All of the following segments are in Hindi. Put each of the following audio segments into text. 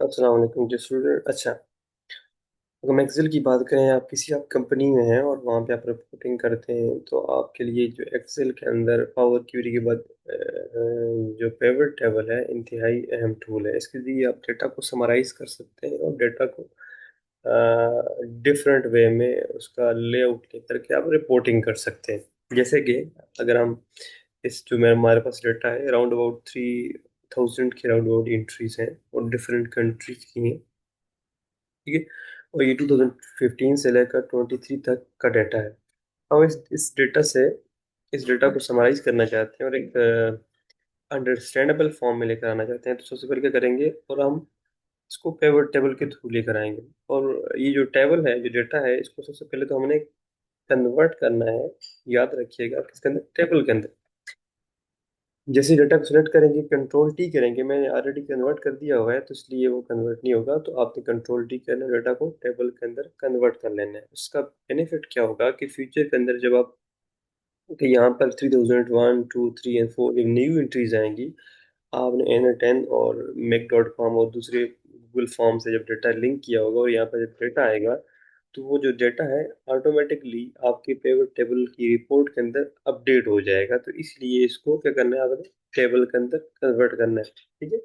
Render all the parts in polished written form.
अस्सलाम वालेकुम जी स्टूडेंट। अच्छा, अगर हम एक्सेल की बात करें, आप कंपनी में हैं और वहाँ पे आप रिपोर्टिंग करते हैं, तो आपके लिए जो एक्सेल के अंदर पावर क्वेरी के बाद जो पिवट टेबल है, इंतहाई अहम टूल है। इसके लिए आप डेटा को समराइज कर सकते हैं और डेटा को डिफरेंट वे में उसका लेआउट लेकर के आप रिपोर्टिंग कर सकते हैं। जैसे कि अगर हम इस जो मेरे हमारे पास डेटा है, अराउंड अबाउट 3000 के अराउंड अबाउट एंट्रीज हैं और डिफरेंट कंट्रीज की हैं। ठीक है। और ये 2015 से लेकर 23 तक का डेटा है। हम इस डेटा को समराइज करना चाहते हैं और एक अंडरस्टैंडेबल फॉर्म में लेकर आना चाहते हैं। तो सबसे पहले क्या करेंगे, और हम इसको पिवट टेबल के थ्रू लेकर आएंगे। और ये जो टेबल है, जो डेटा है, इसको सबसे पहले तो हमने कन्वर्ट करना है। याद रखिएगा, किसके अंदर? टेबल के अंदर। जैसे डेटा को सिलेक्ट करेंगे, कंट्रोल टी करेंगे। मैंने ऑलरेडी कन्वर्ट कर दिया हुआ है, तो इसलिए वो कन्वर्ट नहीं होगा। तो आपने कंट्रोल टी करना है, डेटा को टेबल के अंदर कन्वर्ट कर लेना है। उसका बेनिफिट क्या होगा कि फ्यूचर के अंदर जब आप कि यहाँ पर 3001 2 3 और 4 जब न्यू एंट्रीज आएंगी, आपने एन10 और मेक.कॉम और दूसरे गूगल फॉर्म से जब डेटा लिंक किया होगा और यहाँ पर जब डेटा आएगा, तो वो जो डेटा है ऑटोमेटिकली आपके पेवर टेबल की रिपोर्ट के अंदर अपडेट हो जाएगा। तो इसलिए इसको क्या करना है, आपने टेबल के अंदर कन्वर्ट करना है। ठीक है।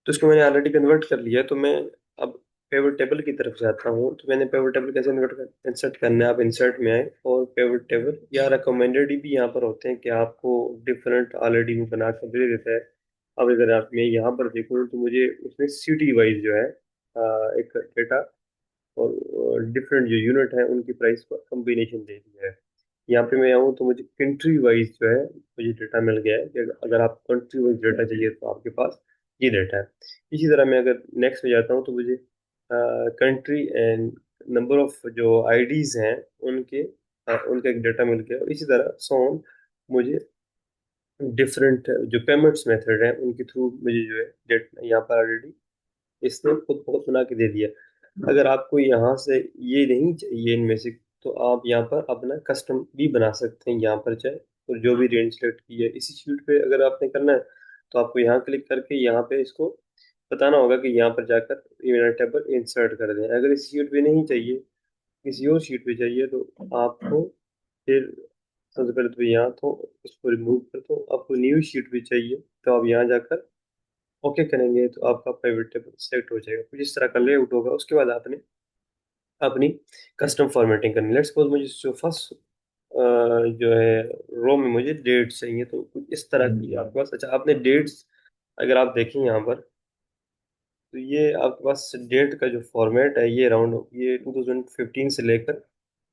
तो इसको मैंने ऑलरेडी कन्वर्ट कर लिया, तो मैं अब पेवर टेबल की तरफ जाता हूँ। तो मैंने पेवर टेबल कैसे इंसर्ट करना है, आप इंसर्ट में आए और पेवर टेबल या रिकमेंडेड भी यहाँ पर होते हैं कि आपको डिफरेंट ऑलरेडी वो बना कर दे देता है। अब अगर आप मैं यहाँ पर देखूँ तो मुझे उसमें सिटी वाइज जो है एक डेटा और डिफरेंट जो यूनिट है उनकी प्राइस का कम्बिनेशन दे दिया है। यहाँ पे मैं आऊँ तो मुझे कंट्री वाइज जो है मुझे डेटा मिल गया है कि अगर आप कंट्री वाइज डेटा चाहिए तो आपके पास ये डेटा है। इसी तरह मैं अगर नेक्स्ट में जाता हूँ तो मुझे कंट्री एंड नंबर ऑफ जो आईडीज हैं उनके उनका एक डेटा मिल गया। और इसी तरह सोन मुझे डिफरेंट जो पेमेंट्स मेथड हैं उनके थ्रू मुझे जो है डेटा यहाँ पर ऑलरेडी इसने खुद बहुत बना के दे दिया। अगर आपको यहाँ से ये नहीं चाहिए इनमें से, तो आप यहाँ पर अपना कस्टम भी बना सकते हैं। यहाँ पर चाहे और जो भी रेंज सेलेक्ट की है इसी शीट पे अगर आपने करना है, तो आपको यहाँ क्लिक करके यहाँ पे इसको बताना होगा कि यहाँ पर जाकर ये मेरा टेबल इंसर्ट कर दें। अगर इस शीट पे नहीं चाहिए, किसी और शीट पे चाहिए, तो आपको फिर सबसे पहले तो यहाँ तो इसको रिमूव कर दो। आपको न्यू शीट भी चाहिए, तो आप यहाँ जाकर ओके करेंगे तो आपका प्राइवेट टेबल सेलेक्ट हो जाएगा। कुछ इस तरह का लेआउट होगा। उसके बाद आपने अपनी कस्टम फॉर्मेटिंग करनी। लेट्स सपोज मुझे जो फर्स्ट जो है रो में मुझे डेट्स चाहिए, तो कुछ इस तरह की आपके पास। अच्छा, आपने डेट्स अगर आप देखें यहाँ पर, तो ये आपके पास डेट का जो फॉर्मेट है, ये अराउंड ये 2015 से लेकर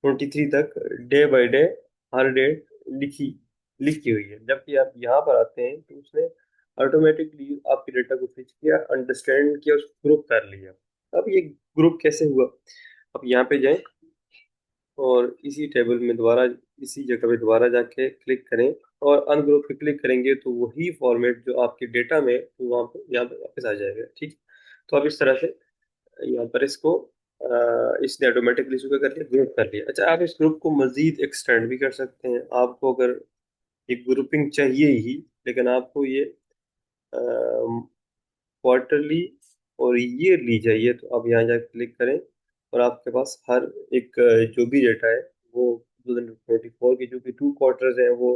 23 तक डे बाय डे हर डेट लिखी लिखी हुई है। जबकि आप यहाँ पर आते हैं तो उसने ऑटोमेटिकली आपके डेटा को फिच किया, अंडरस्टैंड किया, उसको ग्रुप कर लिया। अब ये ग्रुप कैसे हुआ? अब यहाँ पे जाएं और इसी टेबल में दोबारा इसी जगह पे दोबारा जाके क्लिक करें और अनग्रुप पे क्लिक करेंगे, तो वही फॉर्मेट जो आपके डेटा में वहाँ पे यहाँ पे वापस आ जाएगा। ठीक। तो अब इस तरह से यहाँ पर इसको इसने ऑटोमेटिकली इसको क्या कर लिया, ग्रुप कर लिया। अच्छा, आप इस ग्रुप को मजीद एक्सटेंड भी कर सकते हैं। आपको अगर एक ग्रुपिंग चाहिए ही, लेकिन आपको ये क्वार्टरली और ईयरली चाहिए, तो आप यहाँ जाकर क्लिक करें और आपके पास हर एक जो भी डेटा है वो 2024 की, जो कि 2 क्वार्टर्स हैं, वो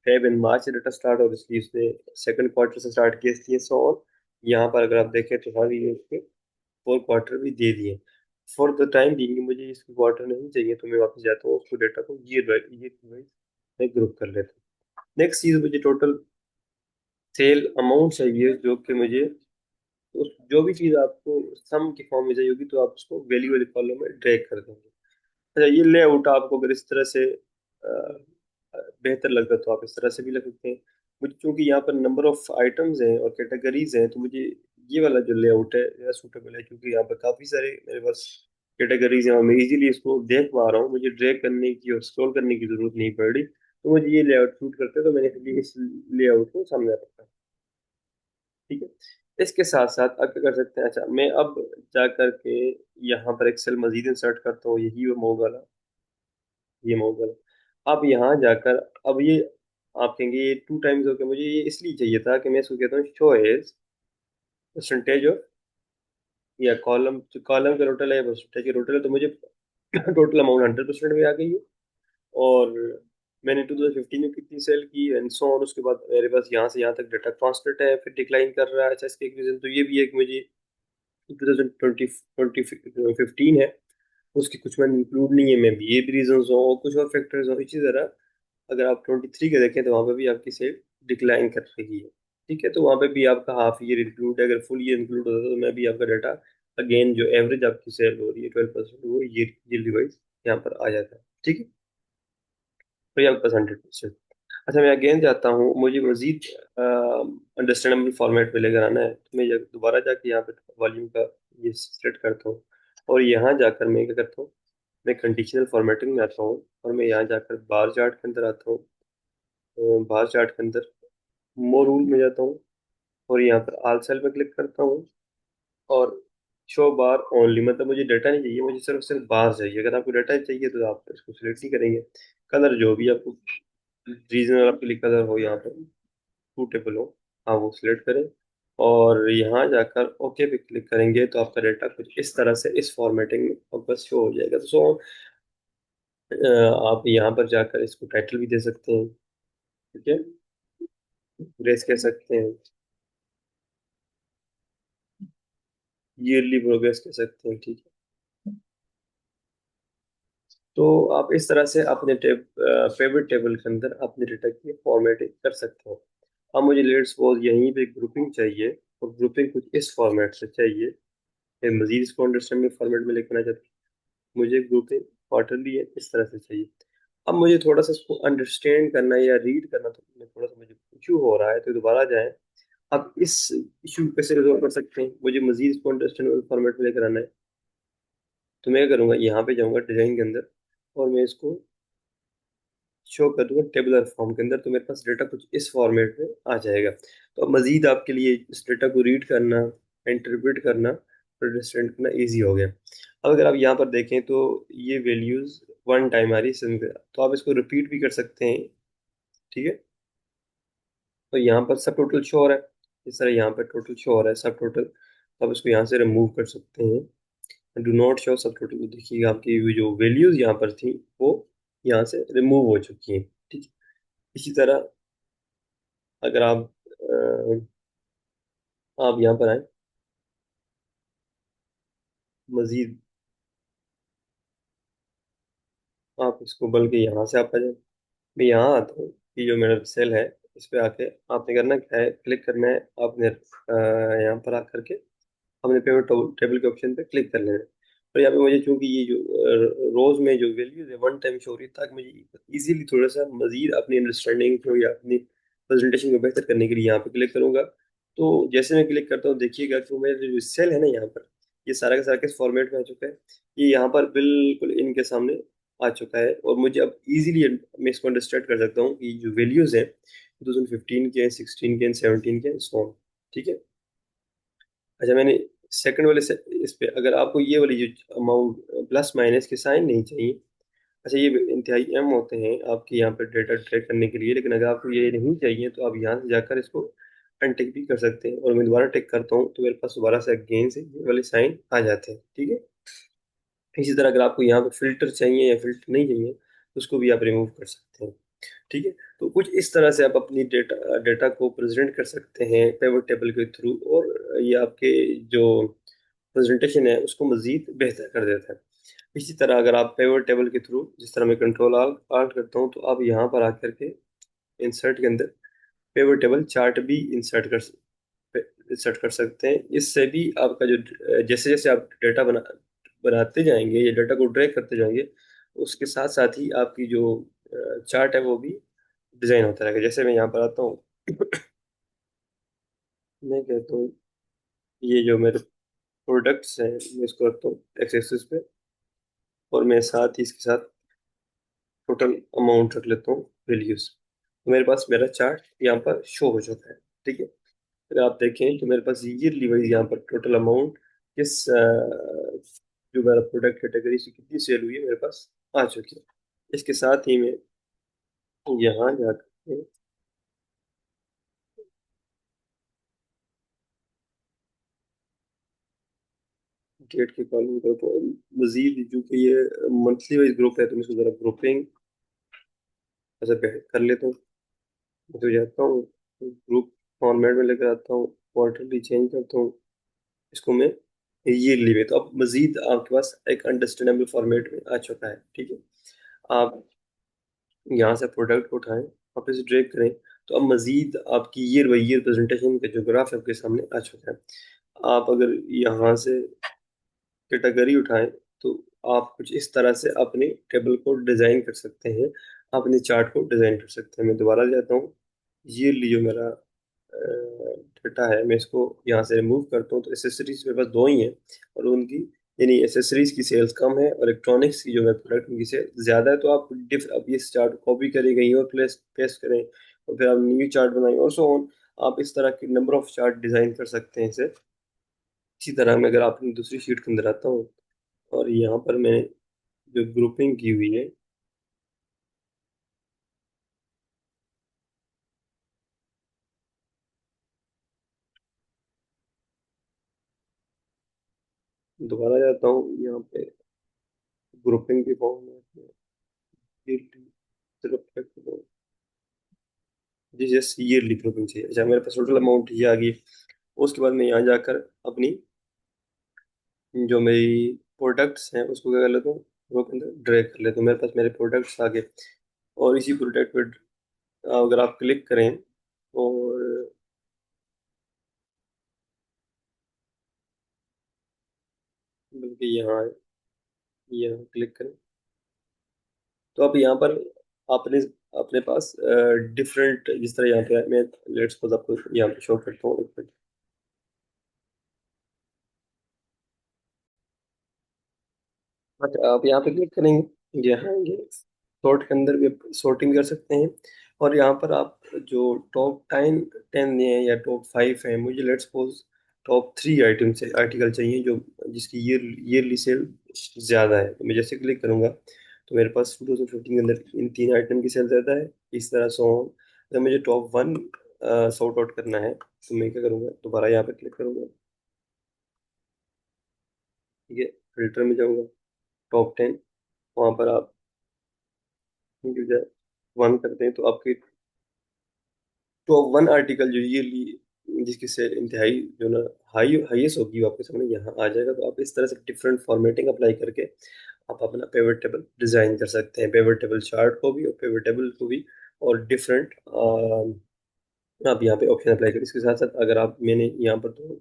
फेब एंड मार्च से डेटा स्टार्ट और इसलिए उसने सेकंड क्वार्टर से स्टार्ट किया, इसलिए सो ऑन। यहाँ पर अगर आप देखें तो हर ईयर के 4 क्वार्टर भी दे दिए। फॉर द टाइम बीइंग मुझे इसकी क्वार्टर नहीं चाहिए, तो मैं वापस जाता हूँ उसको डेटा को ईयर वाइज मैं ग्रुप कर लेता हूँ। नेक्स्ट चीज, मुझे टोटल सेल अमाउंट चाहिए, जो कि मुझे उस जो भी चीज़ आपको सम की फॉर्म में चाहिए होगी, तो आप उसको वैल्यू वाले कॉलम में ड्रैग कर देंगे। अच्छा, ये लेआउट आपको अगर इस तरह से बेहतर लगता है तो आप इस तरह से भी लग सकते हैं। मुझे चूंकि यहाँ पर नंबर ऑफ आइटम्स हैं और कैटेगरीज हैं, तो मुझे ये वाला जो लेआउट है सूटेबल है, क्योंकि यहाँ पर काफ़ी सारे मेरे पास कैटेगरीज हैं और मैं इजीली इसको देख पा रहा हूँ। मुझे ड्रैग करने की और स्क्रॉल करने की जरूरत नहीं पड़ रही। तो मुझे ये लेआउट सूट करते हैं, तो मैंने इसलिए इस लेआउट को सामने रखा। ठीक है। इसके साथ साथ अब क्या कर सकते हैं? अच्छा, मैं अब जा करके यहाँ पर एक्सेल मजीद इंसर्ट करता हूँ। यही वो मऊ वाला, ये मऊ वाला। अब यहाँ जाकर अब ये आप कहेंगे ये 2 टाइम्स हो गया, मुझे ये इसलिए चाहिए था कि मैं इसको कहता हूँ शो एज परसेंटेज ऑफ, या कॉलम, जो कॉलम का टोटल है परसेंटेज का टोटल है, तो मुझे टोटल अमाउंट 100% में आ गई है। और मैंने 2015 में कितनी सेल की एंड सो ऑन, उसके बाद मेरे पास यहाँ से यहाँ तक डाटा ट्रांसलेट है, फिर डिक्लाइन कर रहा है। अच्छा, इसका एक रीजन तो ये भी है कि मुझे 2020 2015 है, उसकी कुछ में इंक्लूड नहीं है, मे बी ये भी रीजन हो और कुछ और फैक्टर्स हो। इसी तरह अगर आप 23 के देखें तो वहाँ पे भी आपकी सेल डिक्लाइन कर रही है। ठीक है, तो वहाँ पे भी आपका हाफ ईयर इंक्लूड है। अगर फुल ईयर इंक्लूड होता तो मैं भी आपका डाटा, अगेन जो एवरेज आपकी सेल हो रही है 12%, वो ईयरली वाइज यहाँ पर आ जाता है। ठीक है, तो ये आपके पास 100%। अच्छा, मैं अगेन जाता हूँ, मुझे मजीद अंडरस्टैंडेबल फॉर्मेट में लेकर आना है, तो मैं दोबारा जाके यहाँ पे वॉल्यूम का ये सेट करता हूँ। और यहाँ जाकर मैं क्या करता हूँ, मैं कंडीशनल फॉर्मेटिंग में आता हूँ, और मैं यहाँ जाकर बार चार्ट के अंदर आता हूँ। बार चार्ट के अंदर मोर रूल में जाता हूँ, और यहाँ पर आल सेल पे क्लिक करता हूँ, और शो बार ओनली, मतलब मुझे डाटा नहीं चाहिए, मुझे सिर्फ सिर्फ बार चाहिए। अगर आपको डाटा चाहिए तो आप इसको सिलेक्ट नहीं करेंगे। कलर जो भी आपको रीजनल आपके लिए कलर हो यहाँ पर सूटेबल हो, हाँ वो सिलेक्ट करें। और यहाँ जाकर ओके पे क्लिक करेंगे तो आपका डाटा कुछ इस तरह से इस फॉर्मेटिंग में आपका शो हो जाएगा। तो आप यहाँ पर जाकर इसको टाइटल भी दे सकते हैं। ठीक है, ग्रेस कह सकते हैं, ईयरली प्रोग्रेस कह सकते हैं। ठीक है, तो आप इस तरह से अपने फेवरेट टेबल के अंदर अपने डेटा की फॉर्मेटिंग कर सकते हो। अब मुझे लेट्स सपोज यहीं पे ग्रुपिंग चाहिए, और ग्रुपिंग कुछ इस फॉर्मेट से चाहिए। मैं मजीद इसको अंडरस्टैंडिंग फॉर्मेट में लेकर आना चाहता हूँ। मुझे ग्रुपिंग क्वार्टरली है, इस तरह से चाहिए। अब मुझे थोड़ा सा इसको अंडरस्टैंड करना या रीड करना, तो थोड़ा सा मुझे इशू हो रहा है, तो दोबारा जाएं। अब इस इशू कैसे रिजोल्व कर सकते हैं, मुझे मजीद इसको अंडरस्टैंडेबल फॉर्मेट में लेकर आना है। तो मैं क्या करूंगा, यहाँ पे जाऊंगा डिजाइन के अंदर, और मैं इसको शो कर दूंगा टेबुलर फॉर्म के अंदर, तो मेरे पास डेटा कुछ इस फॉर्मेट में आ जाएगा। तो अब मजीद आपके लिए इस डेटा को रीड करना, इंटरप्रेट करना, अंडरस्टैंड करना ईजी हो गया। अब अगर आप यहाँ पर देखें तो ये वैल्यूज वन टाइम आ रही है, तो आप इसको रिपीट भी कर सकते हैं। ठीक है, तो यहाँ पर सब टोटल शो हो रहा है, इस तरह यहाँ पर टोटल शो हो रहा है सब टोटल, तो आप इसको यहाँ से रिमूव कर सकते हैं। डू नॉट शो सब टोटल, देखिएगा आपकी जो वैल्यूज यहाँ पर थी वो यहाँ से रिमूव हो चुकी हैं। ठीक है, इसी तरह अगर आप यहाँ पर आए, मजीद आप इसको बल्कि यहाँ से आप आ जाए। मैं यहाँ आता हूँ कि जो मेरा सेल है, इस पे आके आपने करना क्या है, क्लिक करना है आपने, यहाँ पर आकर के हमने पेमेंट टेबल के ऑप्शन पे क्लिक कर लेना है। और यहाँ पे मुझे चूंकि ये जो रोज में जो वैल्यूज है वन टाइम शो हो रही है, ताकि मुझे इजीली थोड़ा सा मजीद अपनी अंडरस्टैंडिंग को या अपनी प्रेजेंटेशन को बेहतर करने के लिए यहाँ पे क्लिक करूंगा। तो जैसे मैं क्लिक करता हूँ, देखिएगा कि मेरा जो सेल है ना यहाँ पर, ये सारा का सारा किस फॉर्मेट में आ चुका है, ये यहाँ पर बिल्कुल इनके सामने आ चुका है। और मुझे अब इजीली मैं इसको अंडरस्टैंड कर सकता हूँ कि जो वैल्यूज हैं 2015 के हैं, 16 के हैं, 17 के हैं, सो on। ठीक है, अच्छा मैंने सेकंड वाले से इस पे, अगर आपको ये वाली जो अमाउंट प्लस माइनस के साइन नहीं चाहिए, अच्छा ये इंतहाई अहम होते हैं आपके यहाँ पर डेटा ट्रैक करने के लिए, लेकिन अगर आपको ये नहीं चाहिए तो आप यहाँ से जाकर इसको अनटिक भी कर सकते हैं। और मैं दोबारा टिक करता हूँ तो मेरे पास दोबारा से अगेन से ये वाले साइन आ जाते हैं। ठीक है, इसी तरह अगर आपको यहाँ पे फिल्टर चाहिए या फिल्टर नहीं चाहिए, तो उसको भी आप रिमूव कर सकते हैं। ठीक है, तो कुछ इस तरह से आप अपनी डेटा डेटा को प्रेजेंट कर सकते हैं पिवट टेबल के थ्रू, और ये आपके जो प्रेजेंटेशन है उसको मजीद बेहतर कर देता है। इसी तरह अगर आप पिवट टेबल के थ्रू, जिस तरह मैं कंट्रोल आल्ट करता हूँ, तो आप यहाँ पर आकर के इंसर्ट के अंदर पिवट टेबल चार्ट भी इंसर्ट कर सकते हैं। इससे भी आपका जो जैसे जैसे आप डेटा बनाते जाएंगे या डेटा को ड्रैग करते जाएंगे, उसके साथ साथ ही आपकी जो चार्ट है वो भी डिजाइन होता रहेगा। जैसे मैं यहाँ पर आता हूँ, मैं कहता हूँ ये जो मेरे प्रोडक्ट्स हैं, मैं इसको रखता हूँ एक्स एक्सिस पे, और मैं साथ ही इसके साथ टोटल अमाउंट रख लेता हूँ वैल्यूज। तो मेरे पास मेरा चार्ट यहाँ पर शो हो चुका है। ठीक है, अगर आप देखें तो मेरे पास ईयरली वाइज यहाँ पर टोटल अमाउंट किस जो मेरा प्रोडक्ट कैटेगरी से कितनी सेल हुई है मेरे पास आ चुकी है। इसके साथ ही मैं यहाँ जाकर डेट की कॉलम ग्रुप, मजीद जो कि ये मंथली वाइज ग्रुप है, तो मैं इसको जरा ग्रुपिंग ऐसा कर लेता हूँ। मैं तो जाता हूँ ग्रुप फॉर्मेट में लेकर आता हूँ, क्वार्टरली चेंज करता हूँ इसको मैं ईयरली में। तो अब मजीद आपके पास एक अंडरस्टैंडेबल फॉर्मेट में आ चुका है, ठीक है। आप यहाँ से प्रोडक्ट को उठाएं, आप इसे ड्रैग करें, तो अब मजीद आपकी ईयर बाई ईयर प्रेजेंटेशन का जो ग्राफ है आपके सामने आ चुका है। आप अगर यहाँ से कैटेगरी उठाएं, तो आप कुछ इस तरह से अपने टेबल को डिज़ाइन कर सकते हैं, अपने चार्ट को डिज़ाइन कर सकते हैं। मैं दोबारा जाता हूँ, ईयरली जो मेरा डेटा है, मैं इसको यहाँ से रिमूव करता हूँ, तो एसेसरीज मेरे पास दो ही हैं, और उनकी यानी एसेसरीज की सेल्स कम है और इलेक्ट्रॉनिक्स की जो है प्रोडक्ट उनकी सेल ज़्यादा है। तो आप डिफ अब ये चार्ट कॉपी करें, कहीं और प्लेस पेस्ट करें, और फिर आप न्यू चार्ट बनाएं और सो ऑन। आप इस तरह की नंबर ऑफ चार्ट डिज़ाइन कर सकते हैं इसे। इसी तरह मैं अगर अपनी दूसरी शीट के अंदर आता हूँ, और यहाँ पर मैं जो ग्रुपिंग की हुई है, दोबारा जाता हूँ यहाँ पे ग्रुपिंग की फॉर्म में, जी जैसे ईयरली ग्रुपिंग चाहिए। अच्छा, मेरे पास टोटल अमाउंट ये आ गई। उसके बाद मैं यहाँ जाकर अपनी जो मेरी प्रोडक्ट्स हैं उसको क्या कर लेता हूँ, वो के अंदर ड्रैग कर लेता हूँ। मेरे पास मेरे प्रोडक्ट्स आ गए, और इसी प्रोडक्ट पे अगर आप क्लिक करें, और बल्कि यहाँ यहाँ क्लिक करें, तो आप यहाँ पर अपने अपने पास डिफरेंट, जिस तरह यहाँ पे मैं लेट्स सपोज आपको यहाँ पे शो करता हूँ, एक मिनट। अच्छा, आप यहाँ पे क्लिक करेंगे, यहाँ ये सॉर्ट के अंदर भी सॉर्टिंग कर सकते हैं। और यहाँ पर आप जो टॉप 10 हैं या टॉप 5 हैं, मुझे लेट्स सपोज टॉप 3 आइटम से आर्टिकल चाहिए जो जिसकी ईयरली सेल ज़्यादा है। तो मैं जैसे क्लिक करूँगा, तो मेरे पास 2015 के अंदर इन 3 आइटम की सेल ज़्यादा है, इस तरह सो ऑन। अगर मुझे टॉप 1 सॉर्ट आउट करना है, तो मैं क्या करूँगा, दोबारा यहाँ पे क्लिक करूँगा, ठीक है, फिल्टर में जाऊँगा, टॉप 10, वहाँ पर आप जो है 1 करते हैं, तो आपके टॉप 1 आर्टिकल जो ईयरली जिसकी सेल इंतहाई जो ना हाईएस्ट होगी, वो आपके सामने यहाँ आ जाएगा। तो आप इस तरह से डिफरेंट फॉर्मेटिंग अप्लाई करके आप अपना पेवट टेबल डिजाइन कर सकते हैं, पेवट टेबल चार्ट को भी और पेवट टेबल को भी। और डिफरेंट आप यहाँ पे ऑप्शन अप्लाई करें। इसके साथ साथ अगर आप मैंने यहाँ पर तो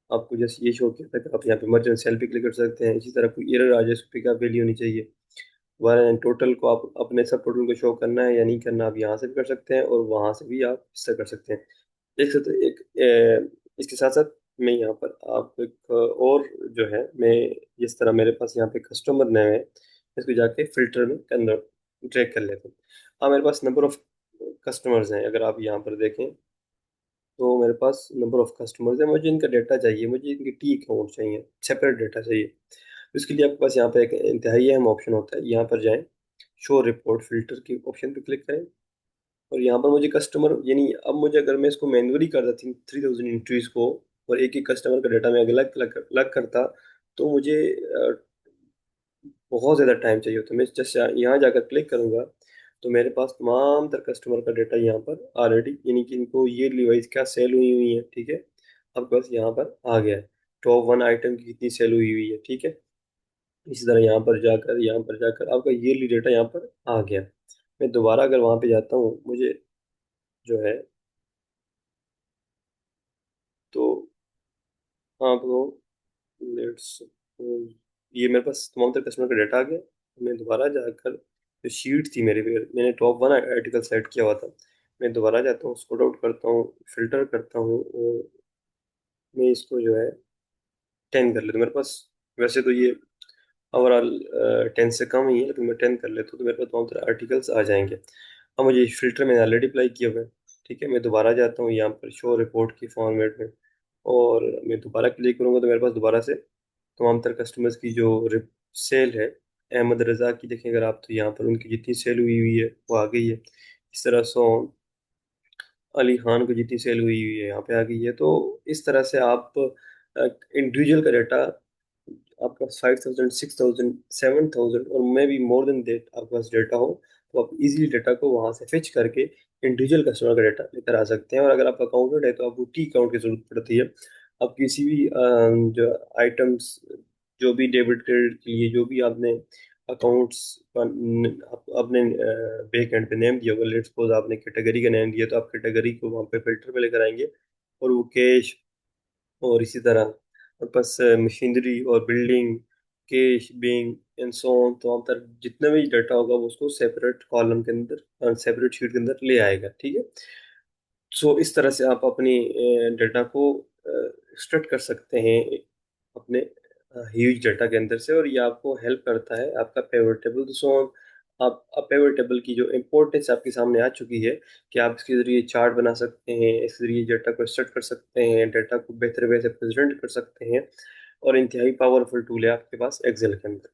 आपको जैसे ये शो किया था कि आप यहाँ पे मर्जेंट सेल पे क्लिक कर सकते हैं। इसी तरह कोई एरर आ जाए, उस पर क्या वैल्यू होनी चाहिए, दोबारा टोटल को आप अपने सब टोटल को शो करना है या नहीं करना, आप यहाँ से भी कर सकते हैं और वहाँ से भी आप इससे कर सकते हैं। देख सकते हैं एक इसके साथ साथ मैं यहाँ पर आप एक और जो है, मैं जिस तरह मेरे पास यहाँ पे कस्टमर नेम है, इसको जाके फिल्टर में कन्वर्ट ड्रैग कर लेते हैं। हाँ, मेरे पास नंबर ऑफ कस्टमर्स हैं, अगर आप यहाँ पर देखें, तो मेरे पास नंबर ऑफ कस्टमर्स है, मुझे इनका डेटा चाहिए, मुझे इनकी टी अकाउंट चाहिए, सेपरेट डेटा चाहिए। तो इसके लिए आपके पास यहाँ पे एक इंतहाई अहम ऑप्शन होता है, यहाँ पर जाएं, शो रिपोर्ट फिल्टर की ऑप्शन पे क्लिक करें, और यहाँ पर मुझे कस्टमर यानी अब मुझे अगर मैं इसको मैन्युअली करता थी 3000 एंट्रीज को, और एक एक कस्टमर का डाटा मैं अलग अलग अलग करता, तो मुझे बहुत ज़्यादा टाइम चाहिए होता। मैं जस्ट यहाँ जाकर क्लिक करूँगा, तो मेरे पास तमाम तर कस्टमर का डाटा यहाँ पर ऑलरेडी, यानी कि इनको ईयरली वाइज क्या सेल हुई हुई है, ठीक है, आपके पास यहाँ पर आ गया है। टॉप 1 आइटम की कितनी सेल हुई हुई है, ठीक है। इसी तरह यहाँ पर जाकर आपका ईयरली डाटा यहाँ पर आ गया। मैं दोबारा अगर वहाँ पे जाता हूँ, मुझे जो है, तो आपको लेट्स, ये मेरे पास तमाम तरह कस्टमर का डाटा आ गया। मैं दोबारा जाकर जो शीट थी मेरे पे, मैंने टॉप 1 आर्टिकल सेलेक्ट किया हुआ था, मैं दोबारा जाता हूँ, स्क्रॉल आउट करता हूँ, फिल्टर करता हूँ, और मैं इसको जो है 10 कर लेता हूँ। मेरे पास वैसे तो ये ओवरऑल 10 से कम ही है, लेकिन मैं 10 कर लेता हूँ, तो मेरे पास तमाम तरह आर्टिकल्स आ जाएंगे। अब मुझे फिल्टर मैंने ऑलरेडी अप्लाई किया हुआ है, ठीक है। मैं दोबारा जाता हूँ यहाँ पर शो रिपोर्ट की फॉर्मेट में, और मैं दोबारा क्लिक करूँगा, तो मेरे पास दोबारा से तमाम तर कस्टमर्स की जो सेल है, अहमद रज़ा की देखें अगर आप, तो यहाँ पर उनकी जितनी सेल हुई हुई है वो आ गई है। इस तरह सो अली खान को जितनी सेल हुई हुई है यहाँ पे आ गई है। तो इस तरह से आप इंडिविजुअल का डाटा आपके पास 5000, 6000, 7000 और may be more than that आपके पास डेटा हो, तो आप इजीली डेटा को वहां से फिच करके इंडिविजुअल कस्टमर का डेटा लेकर आ सकते हैं। और अगर आपका अकाउंटेंट है तो आपको टी अकाउंट की जरूरत पड़ती है। आप किसी भी जो आइटम्स, जो भी डेबिट क्रेडिट के लिए जो भी आपने अकाउंट्स का अपने बैक एंड पे नेम दिया होगा, लेट्स सपोज आपने कैटेगरी का नेम दिया, तो आप कैटेगरी को वहाँ पे फिल्टर पे लेकर आएंगे, और वो कैश और इसी तरह बस मशीनरी और बिल्डिंग, कैश, बिंग एंड सो ऑन, तो वहाँ पर जितना भी डाटा होगा वो उसको सेपरेट कॉलम के अंदर, सेपरेट शीट के अंदर ले आएगा। ठीक है। सो इस तरह से आप अपनी डाटा को एक्सट्रैक्ट कर सकते हैं अपने ह्यूज डाटा के अंदर से, और ये आपको हेल्प करता है आपका पेवर टेबल। सो आप पेवर टेबल की जो इम्पोर्टेंस आपके सामने आ चुकी है, कि आप इसके जरिए चार्ट बना सकते हैं, इसके जरिए डाटा को एक्सट्रैक्ट कर सकते हैं, डाटा को बेहतर वे से प्रेजेंट कर सकते हैं, और इंतहाई पावरफुल टूल है आपके पास एक्सेल के अंदर।